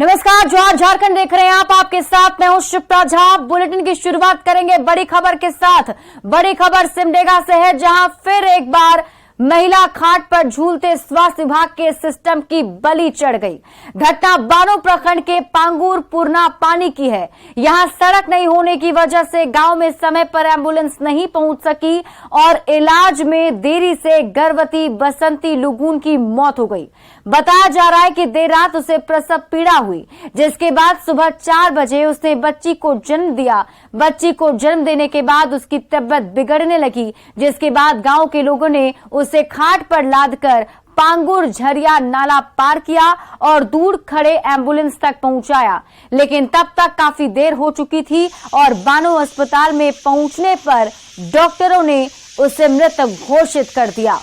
नमस्कार, जवाहर झारखंड देख रहे हैं आप। आपके साथ मैं हूं शिप्रा झा। बुलेटिन की शुरुआत करेंगे बड़ी खबर के साथ। बड़ी खबर सिमडेगा से है, जहां फिर एक बार महिला खाट पर झूलते स्वास्थ्य विभाग के सिस्टम की बलि चढ़ गई। घटना बानो प्रखंड के पांगुर पुरना पानी की है। यहां सड़क नहीं होने की वजह से गांव में समय पर एम्बुलेंस नहीं पहुंच सकी और इलाज में देरी से गर्भवती बसंती लुगून की मौत हो गई। बताया जा रहा है कि देर रात उसे प्रसव पीड़ा हुई, जिसके बाद सुबह 4 बजे उसने बच्ची को जन्म दिया। बच्ची को जन्म देने के बाद उसकी तबीयत बिगड़ने लगी, जिसके बाद गांव के लोगों ने उसे खाट पर लादकर पांगुर झरिया नाला पार किया और दूर खड़े एम्बुलेंस तक पहुंचाया, लेकिन तब तक काफी देर हो चुकी थी और बानो अस्पताल में पहुंचने पर डॉक्टरों ने उसे मृत घोषित कर दिया।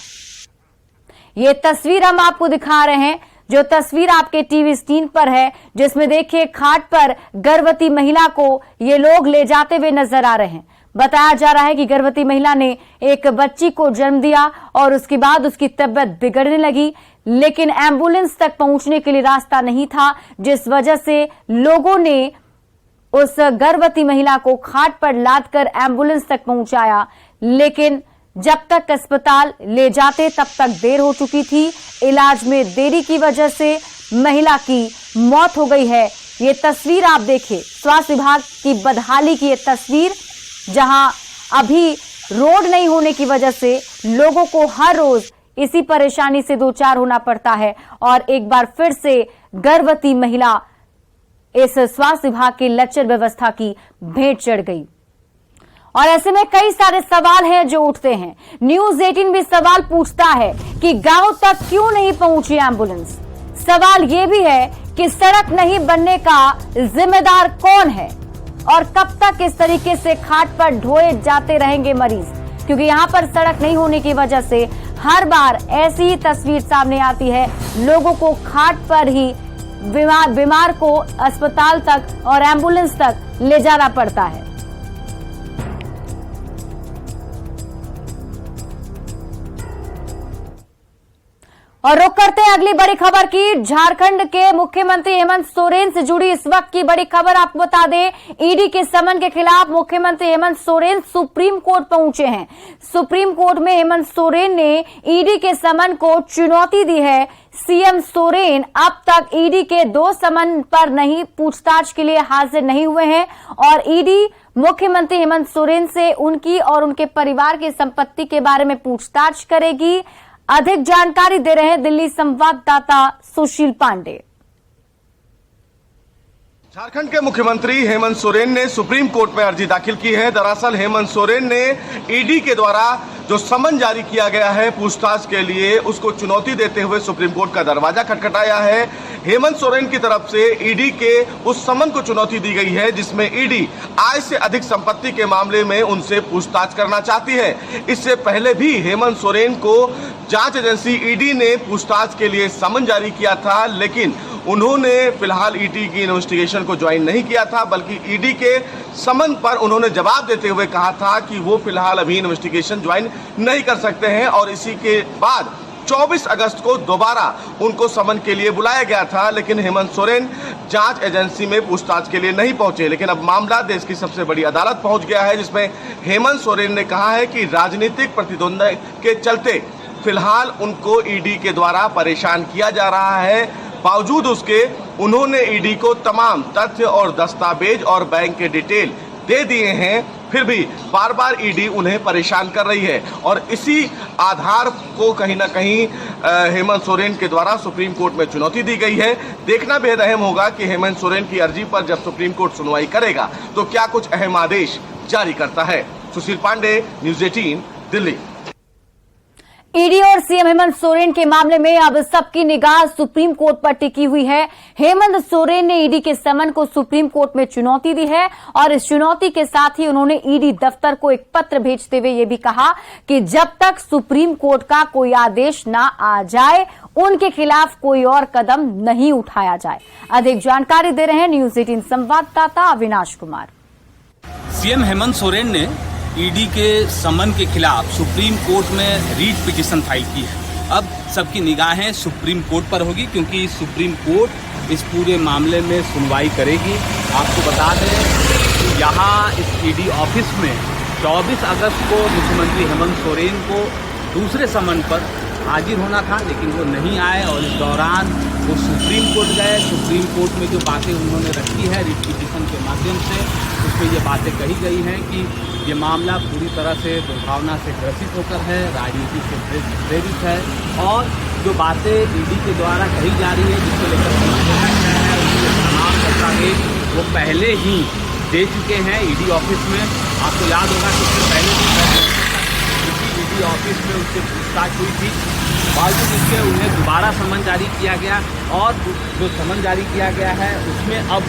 ये तस्वीर हम आपको दिखा रहे हैं, जो तस्वीर आपके टीवी स्क्रीन पर है, जिसमें देखिए खाट पर गर्भवती महिला को ये लोग ले जाते हुए नजर आ रहे हैं। बताया जा रहा है कि गर्भवती महिला ने एक बच्ची को जन्म दिया और उसके बाद उसकी तबीयत बिगड़ने लगी, लेकिन एम्बुलेंस तक पहुंचने के लिए रास्ता नहीं था, जिस वजह से लोगों ने उस गर्भवती महिला को खाट पर लादकर एम्बुलेंस तक पहुंचाया, लेकिन जब तक अस्पताल ले जाते तब तक देर हो चुकी थी। इलाज में देरी की वजह से महिला की मौत हो गई है। ये तस्वीर आप देखिए, स्वास्थ्य विभाग की बदहाली की ये तस्वीर, जहां अभी रोड नहीं होने की वजह से लोगों को हर रोज इसी परेशानी से दो चार होना पड़ता है और एक बार फिर से गर्भवती महिला इस स्वास्थ्य विभाग की लचर व्यवस्था की भेंट चढ़ गई। और ऐसे में कई सारे सवाल हैं जो उठते हैं। न्यूज 18 भी सवाल पूछता है कि गांव तक क्यों नहीं पहुंची एम्बुलेंस। सवाल यह भी है कि सड़क नहीं बनने का जिम्मेदार कौन है और कब तक इस तरीके से खाट पर ढोए जाते रहेंगे मरीज, क्योंकि यहां पर सड़क नहीं होने की वजह से हर बार ऐसी ही तस्वीर सामने आती है। लोगों को खाट पर ही बीमार को अस्पताल तक और एम्बुलेंस तक ले जाना पड़ता है। और रुक करते हैं अगली बड़ी खबर की। झारखंड के मुख्यमंत्री हेमंत सोरेन से जुड़ी इस वक्त की बड़ी खबर आपको बता दें। ईडी के समन के खिलाफ मुख्यमंत्री हेमंत सोरेन सुप्रीम कोर्ट पहुंचे हैं। सुप्रीम कोर्ट में हेमंत सोरेन ने ईडी के समन को चुनौती दी है। सीएम सोरेन अब तक ईडी के 2 समन पर नहीं पूछताछ के लिए हाजिर नहीं हुए हैं और ईडी मुख्यमंत्री हेमंत सोरेन से उनकी और उनके परिवार की संपत्ति के बारे में पूछताछ करेगी। अधिक जानकारी दे रहे हैं दिल्ली संवाददाता सुशील पांडे। झारखंड के मुख्यमंत्री हेमंत सोरेन ने सुप्रीम कोर्ट में अर्जी दाखिल की है। दरअसल हेमंत सोरेन ने ईडी के द्वारा जो समन जारी किया गया है पूछताछ के लिए, उसको चुनौती देते हुए सुप्रीम कोर्ट का दरवाजा खटखटाया है। हेमंत सोरेन की तरफ से ईडी के उस समन को चुनौती दी गई है जिसमें ईडी आय से अधिक संपत्ति के मामले में उनसे पूछताछ करना चाहती है। इससे पहले भी हेमंत सोरेन को जांच एजेंसी ईडी ने पूछताछ के लिए समन जारी किया था, लेकिन उन्होंने फिलहाल ईडी की इन्वेस्टिगेशन को ज्वाइन नहीं किया था, बल्कि ईडी के समन पर उन्होंने जवाब देते हुए कहा था कि वो फिलहाल अभी इन्वेस्टिगेशन ज्वाइन नहीं कर सकते हैं। और इसी के बाद 24 अगस्त को दोबारा उनको समन के लिए बुलाया गया था, लेकिन हेमंत सोरेन जांच एजेंसी में पूछताछ के लिए नहीं पहुंचे। लेकिन अब मामला देश की सबसे बड़ी अदालत पहुंच गया है, जिसमें हेमंत सोरेन ने कहा है कि राजनीतिक प्रतिद्वंद्वी के चलते फिलहाल उनको ईडी के द्वारा परेशान किया जा रहा है। बावजूद उसके उन्होंने ईडी को तमाम तथ्य और दस्तावेज और बैंक के डिटेल दे दिए हैं, फिर भी बार बार ईडी उन्हें परेशान कर रही है। और इसी आधार को कहीं ना कहीं हेमंत सोरेन के द्वारा सुप्रीम कोर्ट में चुनौती दी गई है। देखना बेहद अहम होगा कि हेमंत सोरेन की अर्जी पर जब सुप्रीम कोर्ट सुनवाई करेगा तो क्या कुछ अहम आदेश जारी करता है। सुशील पांडे, न्यूज 18, दिल्ली। ईडी और सीएम हेमंत सोरेन के मामले में अब सबकी निगाह सुप्रीम कोर्ट पर टिकी हुई है। हेमंत सोरेन ने ईडी के समन को सुप्रीम कोर्ट में चुनौती दी है और इस चुनौती के साथ ही उन्होंने ईडी दफ्तर को एक पत्र भेजते हुए यह भी कहा कि जब तक सुप्रीम कोर्ट का कोई आदेश ना आ जाए उनके खिलाफ कोई और कदम नहीं उठाया जाए। अधिक जानकारी दे रहे हैं न्यूज 18 संवाददाता अविनाश कुमार। सीएम हेमंत सोरेन ने ईडी के समन के खिलाफ सुप्रीम कोर्ट में रीट पिटीशन फाइल की है। अब सबकी निगाहें सुप्रीम कोर्ट पर होगी, क्योंकि सुप्रीम कोर्ट इस पूरे मामले में सुनवाई करेगी। आपको बता दें कि यहाँ इस ईडी ऑफिस में 24 अगस्त को मुख्यमंत्री हेमंत सोरेन को दूसरे समन पर हाजिर होना था, लेकिन वो नहीं आए और इस दौरान वो सुप्रीम कोर्ट गए। सुप्रीम कोर्ट में जो बातें उन्होंने रखी है रिट पिटीशन के माध्यम से, उसमें ये बातें कही गई हैं कि ये मामला पूरी तरह से दुर्भावना से ग्रसित होकर है, राजनीति से प्रेरित है, और जो बातें ईडी के द्वारा कही जा रही है जिसको लेकर समझाया गया है उसके तमाम दस्तावेज वो पहले ही दे चुके हैं ईडी ऑफिस में। आपको याद होगा कि उससे पहले ईडी ऑफिस में उनसे पूछताछ हुई थी, बावजूद इसके उन्हें दोबारा समन जारी किया गया, और जो समन जारी किया गया है उसमें अब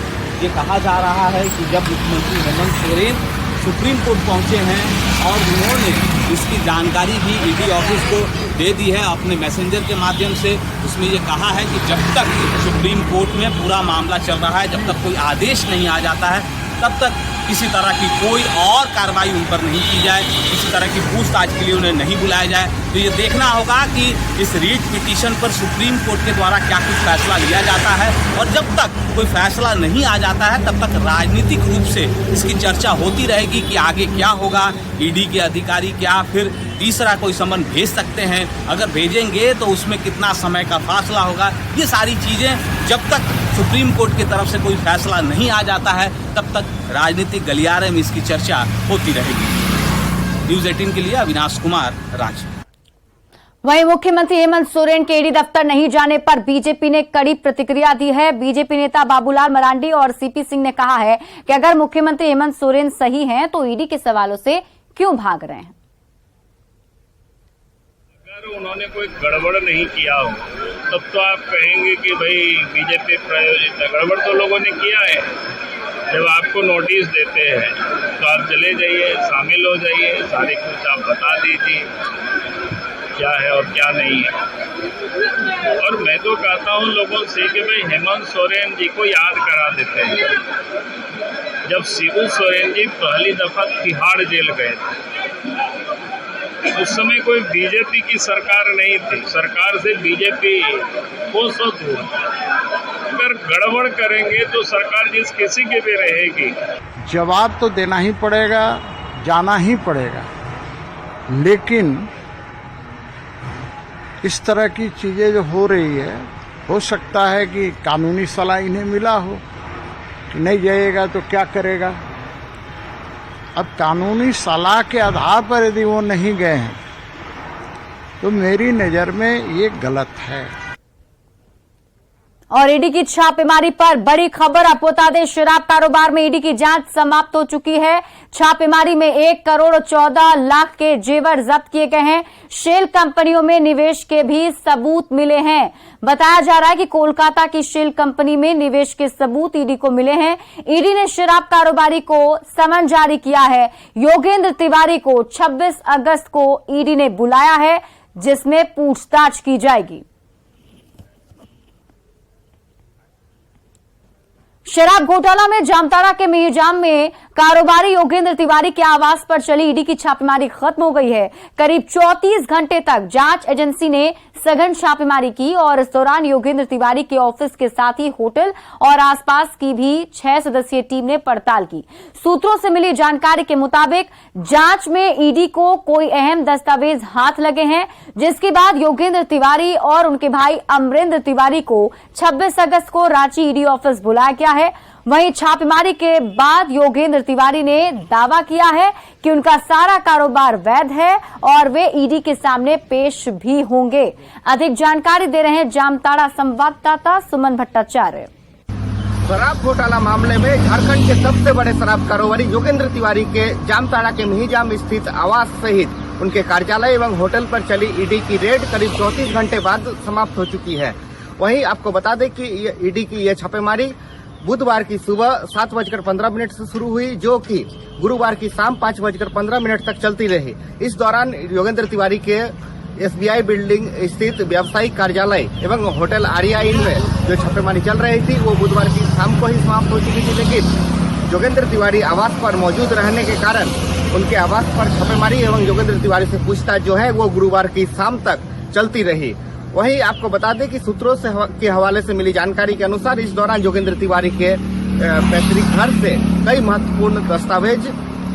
ये कहा जा रहा है कि जब मुख्यमंत्री हेमंत सोरेन सुप्रीम कोर्ट पहुंचे हैं और उन्होंने इसकी जानकारी भी ईडी ऑफिस को दे दी है अपने मैसेंजर के माध्यम से, उसमें ये कहा है कि जब तक सुप्रीम कोर्ट में पूरा मामला चल रहा है, जब तक कोई आदेश नहीं आ जाता है, तब तक किसी तरह की कोई और कार्रवाई उन पर नहीं की जाए, किसी तरह की पूछताछ के लिए उन्हें नहीं बुलाया जाए। तो ये देखना होगा कि इस रीट पिटीशन पर सुप्रीम कोर्ट के द्वारा क्या कुछ फैसला लिया जाता है, और जब तक कोई फैसला नहीं आ जाता है तब तक राजनीतिक रूप से इसकी चर्चा होती रहेगी कि आगे क्या होगा। ईडी के अधिकारी क्या फिर तीसरा कोई समन भेज सकते हैं, अगर भेजेंगे तो उसमें कितना समय का फासला होगा। ये सारी चीज़ें जब तक सुप्रीम कोर्ट की तरफ से कोई फैसला नहीं आ जाता है तब तक राजनीतिक गलियारे में इसकी चर्चा होती रहेगी। न्यूज़ 18 के लिए अविनाश कुमार, रांची। वहीं मुख्यमंत्री हेमंत सोरेन के ईडी दफ्तर नहीं जाने पर बीजेपी ने कड़ी प्रतिक्रिया दी है। बीजेपी नेता बाबूलाल मरांडी और सीपी सिंह ने कहा है कि अगर मुख्यमंत्री हेमंत सोरेन सही हैं तो ईडी के सवालों से क्यों भाग रहे हैं। अगर उन्होंने कोई गड़बड़ नहीं किया हो तब तो आप कहेंगे कि भाई बीजेपी प्रायोजित है। गड़बड़ तो लोगों ने किया है। जब आपको नोटिस देते हैं तो आप चले जाइए, शामिल हो जाइए, सारी कुछ आप बता दीजिए क्या है और क्या नहीं है। और मैं तो कहता हूँ लोगों से कि भाई हेमंत सोरेन जी को याद करा देते हैं। जब शिबू सोरेन जी पहली दफा तिहाड़ जेल गए थे, उस समय कोई बीजेपी की सरकार नहीं थी, सरकार से बीजेपी कोसों दूर। अगर गड़बड़ करेंगे तो सरकार जिस किसी की भी रहेगी, जवाब तो देना ही पड़ेगा, जाना ही पड़ेगा। लेकिन इस तरह की चीजें जो हो रही है, हो सकता है कि कानूनी सलाह इन्हें मिला हो कि नहीं जाएगा तो क्या करेगा। अब कानूनी सलाह के आधार पर यदि वो नहीं गए हैं तो मेरी नजर में ये गलत है। और ईडी की छापेमारी पर बड़ी खबर, आपको बता दें शराब कारोबार में ईडी की जांच समाप्त हो चुकी है। छापेमारी में 1,14,00,000 के जेवर जब्त किए गए हैं। शेल कंपनियों में निवेश के भी सबूत मिले हैं। बताया जा रहा है कि कोलकाता की शेल कंपनी में निवेश के सबूत ईडी को मिले हैं। ईडी ने शराब कारोबारी को समन जारी किया है। योगेंद्र तिवारी को 26 अगस्त को ईडी ने बुलाया है, जिसमें पूछताछ की जाएगी। शराब घोटाला में जामताड़ा के मेहजाम में कारोबारी योगेंद्र तिवारी के आवास पर चली ईडी की छापेमारी खत्म हो गई है। करीब 34 घंटे तक जांच एजेंसी ने सघन छापेमारी की और इस दौरान योगेंद्र तिवारी के ऑफिस के साथ ही होटल और आसपास की भी 6 सदस्यीय टीम ने पड़ताल की। सूत्रों से मिली जानकारी के मुताबिक जांच में ईडी को कोई अहम दस्तावेज हाथ लगे हैं, जिसके बाद योगेंद्र तिवारी और उनके भाई अमरेंद्र तिवारी को 26 अगस्त को रांची ईडी ऑफिस बुलाया गया है। वहीं छापेमारी के बाद योगेंद्र तिवारी ने दावा किया है कि उनका सारा कारोबार वैध है और वे ईडी के सामने पेश भी होंगे। अधिक जानकारी दे रहे हैं जामताड़ा संवाददाता सुमन भट्टाचार्य। शराब घोटाला मामले में झारखंड के सबसे बड़े शराब कारोबारी योगेंद्र तिवारी के जामताड़ा के मिहिजाम स्थित आवास सहित उनके कार्यालय एवं होटल पर चली ईडी की रेड करीब 34 घंटे बाद समाप्त हो चुकी है। वहीं आपको बता दें कि ईडी की यह छापेमारी बुधवार की सुबह 7:15 से शुरू हुई, जो कि गुरुवार की शाम 5:15 तक चलती रही। इस दौरान योगेंद्र तिवारी के SBI बिल्डिंग स्थित व्यावसायिक कार्यालय एवं होटल आर्या इन में जो छापेमारी चल रही थी वो बुधवार की शाम को ही समाप्त हो चुकी थी। लेकिन योगेंद्र तिवारी आवास पर मौजूद रहने के कारण उनके आवास पर छापेमारी एवं योगेंद्र तिवारी से पूछताछ जो है वो गुरुवार की शाम तक चलती रही। वहीं आपको बता दें कि सूत्रों से के हवाले से मिली जानकारी के अनुसार इस दौरान योगेंद्र तिवारी के पैतृक घर से कई महत्वपूर्ण दस्तावेज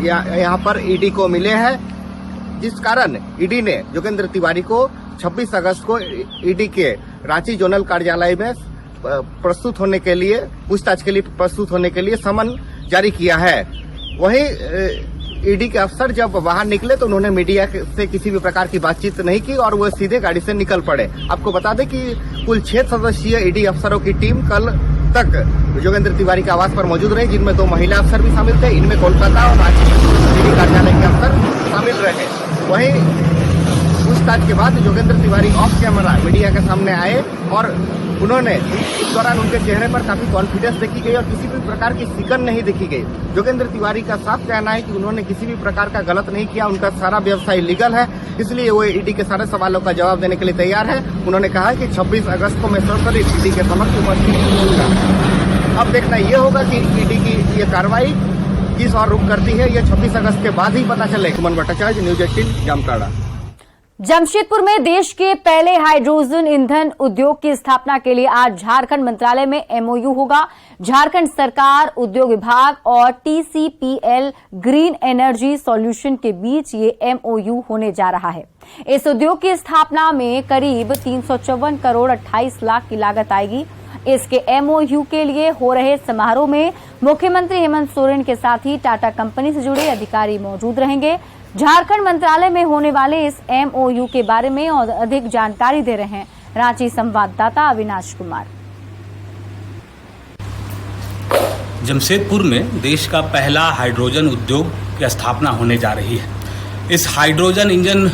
यहाँ पर ईडी को मिले हैं, जिस कारण ईडी ने योगेंद्र तिवारी को 26 अगस्त को ईडी के रांची जोनल कार्यालय में प्रस्तुत होने के लिए, पूछताछ के लिए प्रस्तुत होने के लिए समन जारी किया है। वहीं ईडी के अफसर जब बाहर निकले तो उन्होंने मीडिया से किसी भी प्रकार की बातचीत नहीं की और वो सीधे गाड़ी से निकल पड़े। आपको बता दें कि कुल 6 सदस्यीय ईडी अफसरों की टीम कल तक योगेंद्र तिवारी के आवास पर मौजूद रही, जिनमें 2 महिला अफसर भी शामिल थे। इनमें कोलकाता और रांची ईडी कार्यालय के अफसर शामिल रहे। वहीं पूछताछ के बाद Yogendra Tiwari of camera media के सामने आए और उन्होंने इस दौरान उनके चेहरे पर काफी कॉन्फिडेंस देखी गई और किसी भी प्रकार की सिकन नहीं देखी गई। योगेंद्र तिवारी का साफ कहना है कि उन्होंने किसी भी प्रकार का गलत नहीं किया, उनका सारा व्यवसाय लीगल है, इसलिए वो ईडी के सारे सवालों का जवाब देने के लिए तैयार है। उन्होंने कहा है कि 26 अगस्त को मैं सशरीर ईडी के समक्ष उपस्थित होगा। अब देखना ये होगा कि ईडी की ये कार्रवाई किस और रुख करती है, ये 26 अगस्त के बाद ही पता चलेगा। सुमन भट्टाचार्य, न्यूज 18, जामताड़ा। जमशेदपुर में देश के पहले हाइड्रोजन ईंधन उद्योग की स्थापना के लिए आज झारखंड मंत्रालय में एमओयू होगा। झारखंड सरकार, उद्योग विभाग और टीसीपीएल ग्रीन एनर्जी सॉल्यूशन के बीच ये एमओयू होने जा रहा है। इस उद्योग की स्थापना में करीब 354 करोड़ 28 लाख की लागत आएगी। इसके एमओयू के लिए हो रहे समारोह में मुख्यमंत्री हेमंत सोरेन के साथ ही टाटा कंपनी से जुड़े अधिकारी मौजूद रहेंगे। झारखंड मंत्रालय में होने वाले इस एमओयू के बारे में और अधिक जानकारी दे रहे हैं रांची संवाददाता अविनाश कुमार। जमशेदपुर में देश का पहला हाइड्रोजन उद्योग की स्थापना होने जा रही है। इस हाइड्रोजन इंजन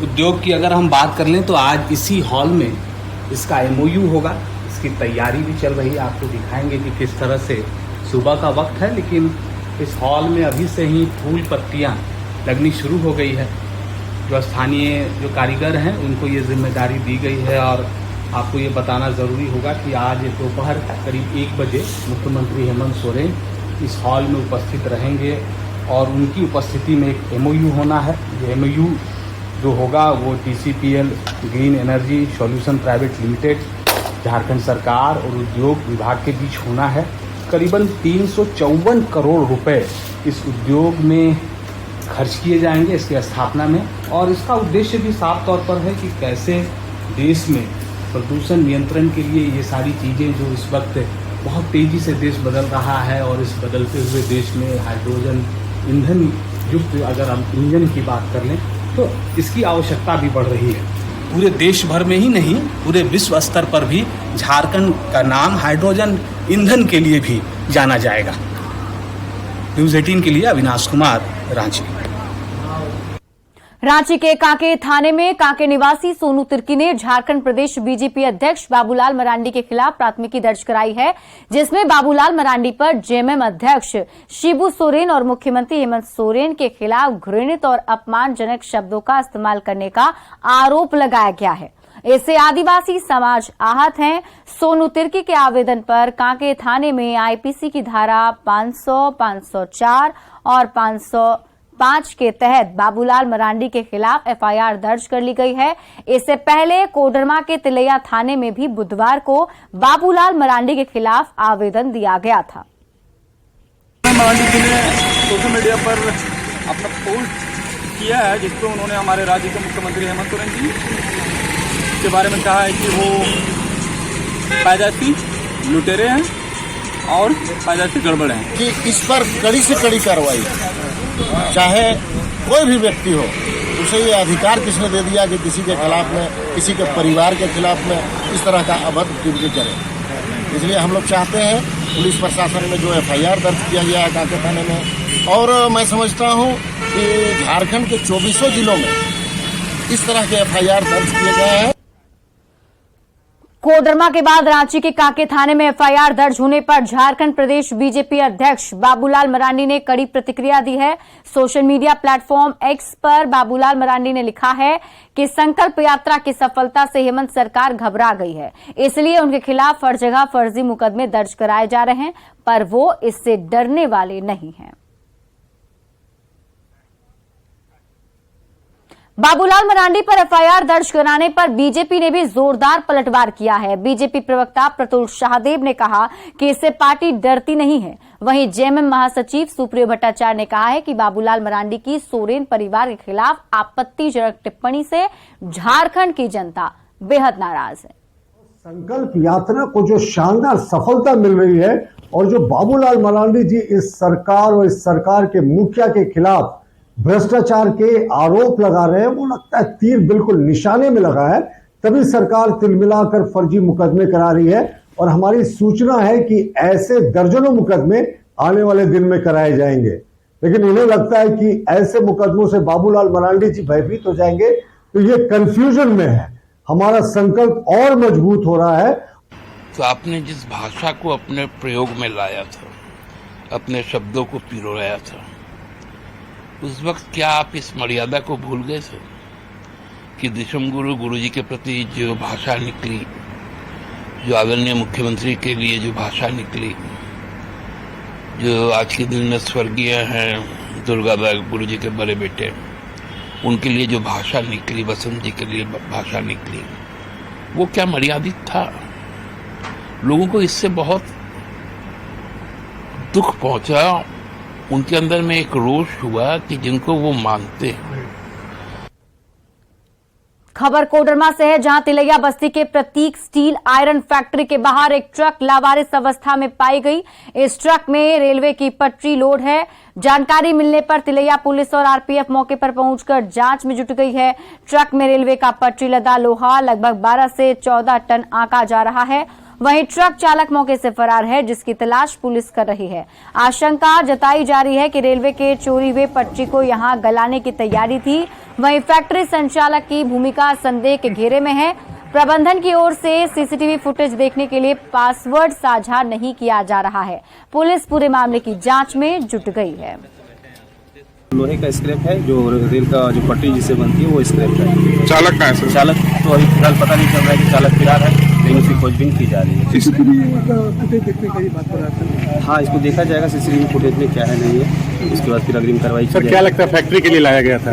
उद्योग की अगर हम बात कर लें तो आज इसी हॉल में इसका एमओयू होगा। इसकी तैयारी भी चल रही है, आपको दिखाएंगे कि किस तरह से। सुबह का वक्त है लेकिन इस हॉल में अभी से ही फूल पत्तियां लगनी शुरू हो गई है। जो स्थानीय जो कारीगर हैं उनको ये जिम्मेदारी दी गई है और आपको ये बताना ज़रूरी होगा कि आज दोपहर करीब 1 बजे मुख्यमंत्री हेमंत सोरेन इस हॉल में उपस्थित रहेंगे और उनकी उपस्थिति में एक एमओयू होना है। जो एमओयू जो होगा वो TCPL green energy solution private limited, Jharkhand सरकार और उद्योग विभाग के बीच होना है। करीबन 354 करोड़ रुपए इस उद्योग में खर्च किए जाएंगे इसकी स्थापना में। और इसका उद्देश्य भी साफ तौर पर है कि कैसे देश में प्रदूषण नियंत्रण के लिए ये सारी चीज़ें जो इस वक्त बहुत तेज़ी से देश बदल रहा है और इस बदलते हुए देश में हाइड्रोजन ईंधन युक्त अगर हम इंजन की बात कर लें तो इसकी आवश्यकता भी बढ़ रही है। पूरे देश भर में ही नहीं, पूरे विश्व स्तर पर भी झारखंड का नाम हाइड्रोजन ईंधन के लिए भी जाना जाएगा। न्यूज 18 के लिए अविनाश कुमार, रांची। रांची के कांके थाने में कांके निवासी सोनू तिर्की ने झारखंड प्रदेश बीजेपी अध्यक्ष बाबूलाल मरांडी के खिलाफ प्राथमिकी दर्ज कराई है, जिसमें बाबूलाल मरांडी पर जेएमएम अध्यक्ष शिबू सोरेन और मुख्यमंत्री हेमंत सोरेन के खिलाफ घृणित और अपमानजनक शब्दों का इस्तेमाल करने का आरोप लगाया गया है। इससे आदिवासी समाज आहत हैं। सोनू तिर्की के आवेदन पर कांके थाने में आईपीसी की धारा 500, 504 और 505 के तहत बाबूलाल मरांडी के खिलाफ एफआईआर दर्ज कर ली गई है। इससे पहले कोडरमा के तिलैया थाने में भी बुधवार को बाबूलाल मरांडी के खिलाफ आवेदन दिया गया था। मरांडी जी ने सोशल मीडिया पर अपना पोस्ट किया है जिसको उन्होंने हमारे राज्य के मुख्यमंत्री हेमंत सोरेन जी के बारे में कहा है कि वो पैदाइशी लुटेरे हैं और पैदाइशी गड़बड़ हैं कि इस पर कड़ी से कड़ी कार्रवाई, चाहे कोई भी व्यक्ति हो, उसे ये अधिकार किसने दे दिया कि किसी के खिलाफ में, किसी के परिवार के खिलाफ में इस तरह का अभद्र टिप्पणी करे। इसलिए हम लोग चाहते हैं पुलिस प्रशासन में जो एफआईआर दर्ज किया गया है कांके थाने में, और मैं समझता हूँ कि झारखंड के 24 जिलों में इस तरह के एफआईआर दर्ज किए गए हैं। कोडरमा के बाद रांची के कांके थाने में एफआईआर दर्ज होने पर झारखंड प्रदेश बीजेपी अध्यक्ष बाबूलाल मरांडी ने कड़ी प्रतिक्रिया दी है। सोशल मीडिया प्लेटफॉर्म एक्स पर बाबूलाल मरांडी ने लिखा है कि संकल्प यात्रा की सफलता से हेमंत सरकार घबरा गई है, इसलिए उनके खिलाफ हर जगह फर्जी मुकदमे दर्ज कराए जा रहे हैं, पर वो इससे डरने वाले नहीं हैं। बाबूलाल मरांडी पर एफआईआर दर्ज कराने पर बीजेपी ने भी जोरदार पलटवार किया है। बीजेपी प्रवक्ता प्रतुल शाहदेव ने कहा कि इससे पार्टी डरती नहीं है। वहीं जेएमएम महासचिव सुप्रियो भट्टाचार्य ने कहा है कि बाबूलाल मरांडी की सोरेन परिवार के खिलाफ आपत्तिजनक टिप्पणी से झारखंड की जनता बेहद नाराज है। संकल्प यात्रा को जो शानदार सफलता मिल रही है और जो बाबूलाल मरांडी जी इस सरकार और इस सरकार के मुखिया के खिलाफ भ्रष्टाचार के आरोप लगा रहे हैं, वो लगता है तीर बिल्कुल निशाने में लगा है। तभी सरकार तिलमिलाकर फर्जी मुकदमे करा रही है और हमारी सूचना है कि ऐसे दर्जनों मुकदमे आने वाले दिन में कराए जाएंगे। लेकिन इन्हें लगता है कि ऐसे मुकदमों से बाबूलाल मरांडी जी भयभीत हो जाएंगे, तो ये कंफ्यूजन में है। हमारा संकल्प और मजबूत हो रहा है। तो आपने जिस भाषा को अपने प्रयोग में लाया था, अपने शब्दों को पिरोया था, उस वक्त क्या आप इस मर्यादा को भूल गए थे कि दिशम गुरु जी के प्रति जो भाषा निकली, जो आदरणीय मुख्यमंत्री के लिए जो भाषा निकली, जो आज के दिन में स्वर्गीय हैं दुर्गादास गुरु जी के बड़े बेटे, उनके लिए जो भाषा निकली, वसंत जी के लिए भाषा निकली, वो क्या मर्यादित था? लोगों को इससे बहुत दुख पहुंचा। उनके अंदर में एक रोष हुआ कि जिनको वो मानते हैं। खबर कोडरमा से है, जहां तिलैया बस्ती के प्रतीक स्टील आयरन फैक्ट्री के बाहर एक ट्रक लावारिस अवस्था में पाई गई। इस ट्रक में रेलवे की पटरी लोड है। जानकारी मिलने पर तिलैया पुलिस और आरपीएफ मौके पर पहुंचकर जांच में जुट गई है। ट्रक में रेलवे का पटरी लदा लोहा लगभग 12 से 14 टन आंका जा रहा है। वहीं ट्रक चालक मौके से फरार है, जिसकी तलाश पुलिस कर रही है। आशंका जताई जा रही है कि रेलवे के चोरी हुए पटरी को यहां गलाने की तैयारी थी। वहीं फैक्ट्री संचालक की भूमिका संदेह के घेरे में है। प्रबंधन की ओर से सीसीटीवी फुटेज देखने के लिए पासवर्ड साझा नहीं किया जा रहा है। पुलिस पूरे मामले की जांच में जुट गई है। लोहे का स्क्रैप है, जो रेल का जो पटरी जिससे बनती है वो स्क्रैप है। चालक कहाँ है सर? चालक तो अभी फिलहाल पता नहीं चल रहा है कि चालक फरार है, लेकिन उसकी खोजबीन की जा रही है। सीसीटीवी फुटेज देखने की बात कर रहा था। हाँ, इसको देखा जाएगा सीसीटीवी फुटेज में क्या है नहीं है, उसके बाद फिर अग्रिम कार्रवाई। सर क्या लगता है फैक्ट्री के लिए लाया गया था?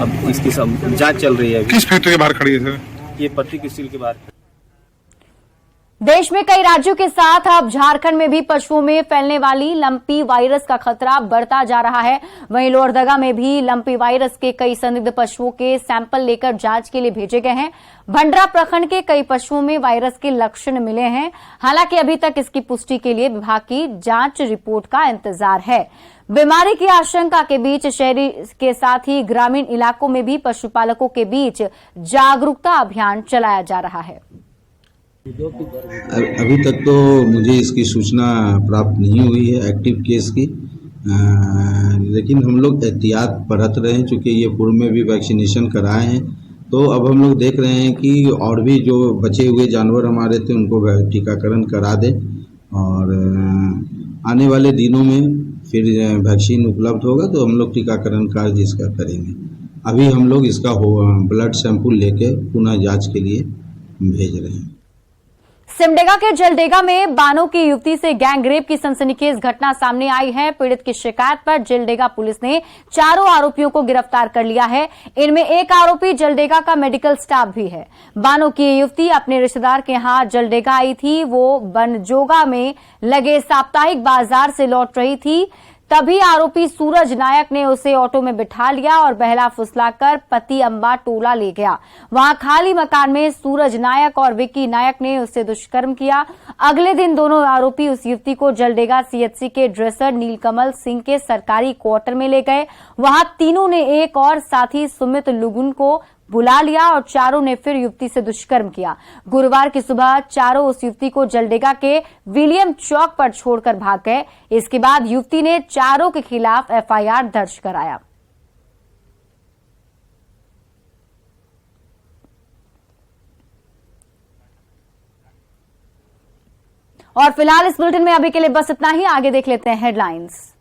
अब इसकी सब जाँच चल रही है। किस फैक्ट्री के बाहर खड़ी है सर? ये पटरी की स्टील के बाहर। देश में कई राज्यों के साथ अब झारखंड में भी पशुओं में फैलने वाली लंपी वायरस का खतरा बढ़ता जा रहा है। वहीं लोहरदगा में भी लंपी वायरस के कई संदिग्ध पशुओं के सैंपल लेकर जांच के लिए भेजे गए हैं। भंडरा प्रखंड के कई पशुओं में वायरस के लक्षण मिले हैं। हालांकि अभी तक इसकी पुष्टि के लिए विभाग की जांच रिपोर्ट का इंतजार है। बीमारी की आशंका के बीच शहरी के साथ ही ग्रामीण इलाकों में भी पशुपालकों के बीच जागरूकता अभियान चलाया जा रहा है। अभी तक तो मुझे इसकी सूचना प्राप्त नहीं हुई है एक्टिव केस की, लेकिन हम लोग एहतियात बरत रहे हैं। चूँकि ये पूर्व में भी वैक्सीनेशन कराए हैं, तो अब हम लोग देख रहे हैं कि और भी जो बचे हुए जानवर हमारे थे उनको टीकाकरण करा दें, और आने वाले दिनों में फिर वैक्सीन उपलब्ध होगा तो हम लोग टीकाकरण कार्य इसका करेंगे। अभी हम लोग इसका ब्लड सैंपल लेके पुनः जांच के लिए भेज रहे हैं। सिमडेगा के जलडेगा में बानो की युवती से गैंगरेप की सनसनीखेज घटना सामने आई है। पीड़ित की शिकायत पर जलडेगा पुलिस ने 4 आरोपियों को गिरफ्तार कर लिया है। इनमें एक आरोपी जलडेगा का मेडिकल स्टाफ भी है। बानो की युवती अपने रिश्तेदार के यहां जलडेगा आई थी। वो बनजोगा में लगे साप्ताहिक बाजार से लौट रही थी। तभी आरोपी सूरज नायक ने उसे ऑटो में बिठा लिया और बहला फुसलाकर पति अंबा टोला ले गया। वहां खाली मकान में सूरज नायक और विक्की नायक ने उससे दुष्कर्म किया। अगले दिन दोनों आरोपी उस युवती को जलडेगा सीएचसी के ड्रेसर नीलकमल सिंह के सरकारी क्वार्टर में ले गए। वहां तीनों ने एक और साथी सुमित लुगुन को बुला लिया और चारों ने फिर युवती से दुष्कर्म किया। गुरुवार की सुबह चारों उस युवती को जलडेगा के विलियम चौक पर छोड़कर भाग गए। इसके बाद युवती ने चारों के खिलाफ एफआईआर दर्ज कराया। और फिलहाल इस बुलेटिन में अभी के लिए बस इतना ही। आगे देख लेते हैं हेडलाइंस।